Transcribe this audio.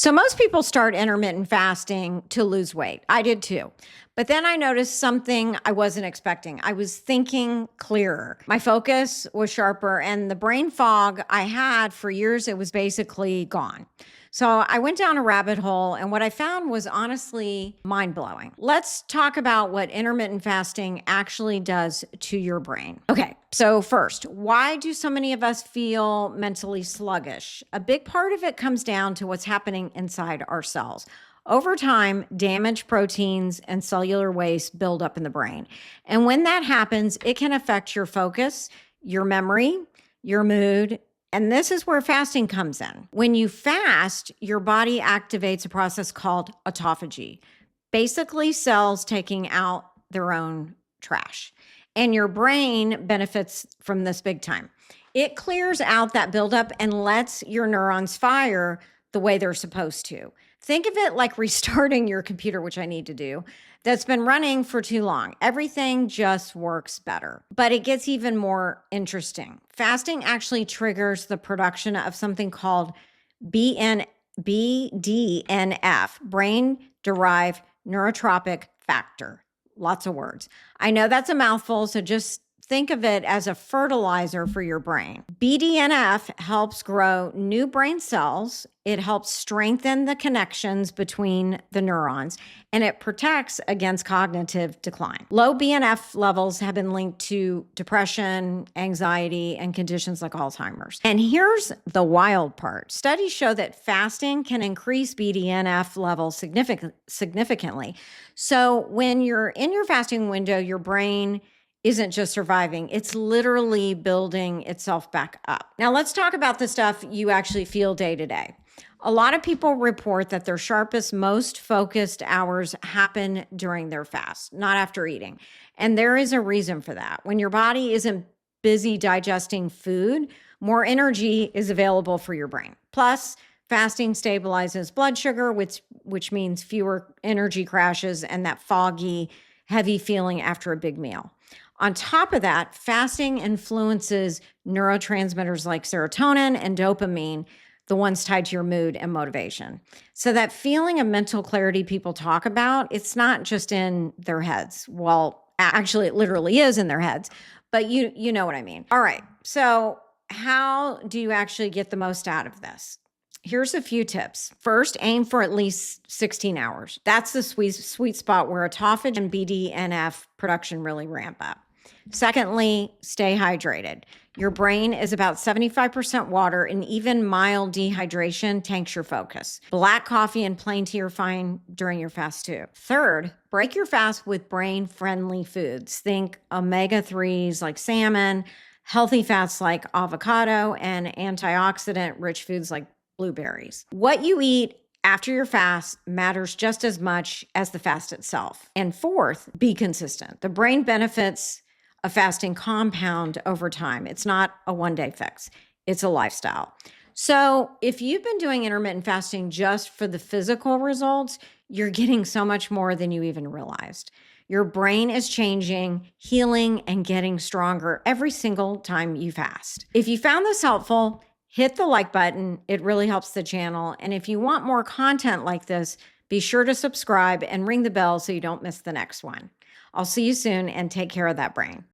So most people start intermittent fasting to lose weight. I did too. But then I noticed something I wasn't expecting. I was thinking clearer. My focus was sharper, and the brain fog I had for years, it was basically gone. So I went down a rabbit hole, and what I found was honestly mind blowing. Let's talk about what intermittent fasting actually does to your brain. Okay, so first, why do so many of us feel mentally sluggish? A big part of it comes down to what's happening inside our cells. Over time, damaged proteins and cellular waste build up in the brain. And when that happens, it can affect your focus, your memory, your mood. And this is where fasting comes in. When you fast, your body activates a process called autophagy, basically cells taking out their own trash. And your brain benefits from this big time. It clears out that buildup and lets your neurons fire the way they're supposed to. Think of it like restarting your computer, which I need to do, that's been running for too long. Everything just works better. But it gets even more interesting. Fasting actually triggers the production of something called BDNF, brain-derived neurotrophic factor. Lots of words. I know that's a mouthful, so just think of it as a fertilizer for your brain. BDNF helps grow new brain cells. It helps strengthen the connections between the neurons, and it protects against cognitive decline. Low BNF levels have been linked to depression, anxiety, and conditions like Alzheimer's. And here's the wild part. Studies show that fasting can increase BDNF levels significantly. So when you're in your fasting window, your brain isn't just surviving, it's literally building itself back up. Now let's talk about the stuff you actually feel day to day. A lot of people report that their sharpest, most focused hours happen during their fast, not after eating. And there is a reason for that. When your body isn't busy digesting food, more energy is available for your brain. Plus, fasting stabilizes blood sugar, which means fewer energy crashes and that foggy, heavy feeling after a big meal. On top of that, fasting influences neurotransmitters like serotonin and dopamine, the ones tied to your mood and motivation. So that feeling of mental clarity people talk about, it's not just in their heads. Well, actually, it literally is in their heads, but you know what I mean. All right, so how do you actually get the most out of this? Here's a few tips. First, aim for at least 16 hours. That's the sweet spot where autophagy and BDNF production really ramp up. Secondly, stay hydrated. Your brain is about 75% water, and even mild dehydration tanks your focus. Black coffee and plain tea are fine during your fast too. Third, break your fast with brain-friendly foods. Think omega-3s like salmon, healthy fats like avocado, and antioxidant-rich foods like blueberries. What you eat after your fast matters just as much as the fast itself. And fourth, be consistent. The brain benefits of fasting compound over time. It's not a one-day fix. It's a lifestyle. So if you've been doing intermittent fasting just for the physical results, you're getting so much more than you even realized. Your brain is changing, healing, and getting stronger every single time you fast. If you found this helpful, hit the like button. It really helps the channel. And if you want more content like this, be sure to subscribe and ring the bell so you don't miss the next one. I'll see you soon, and take care of that brain.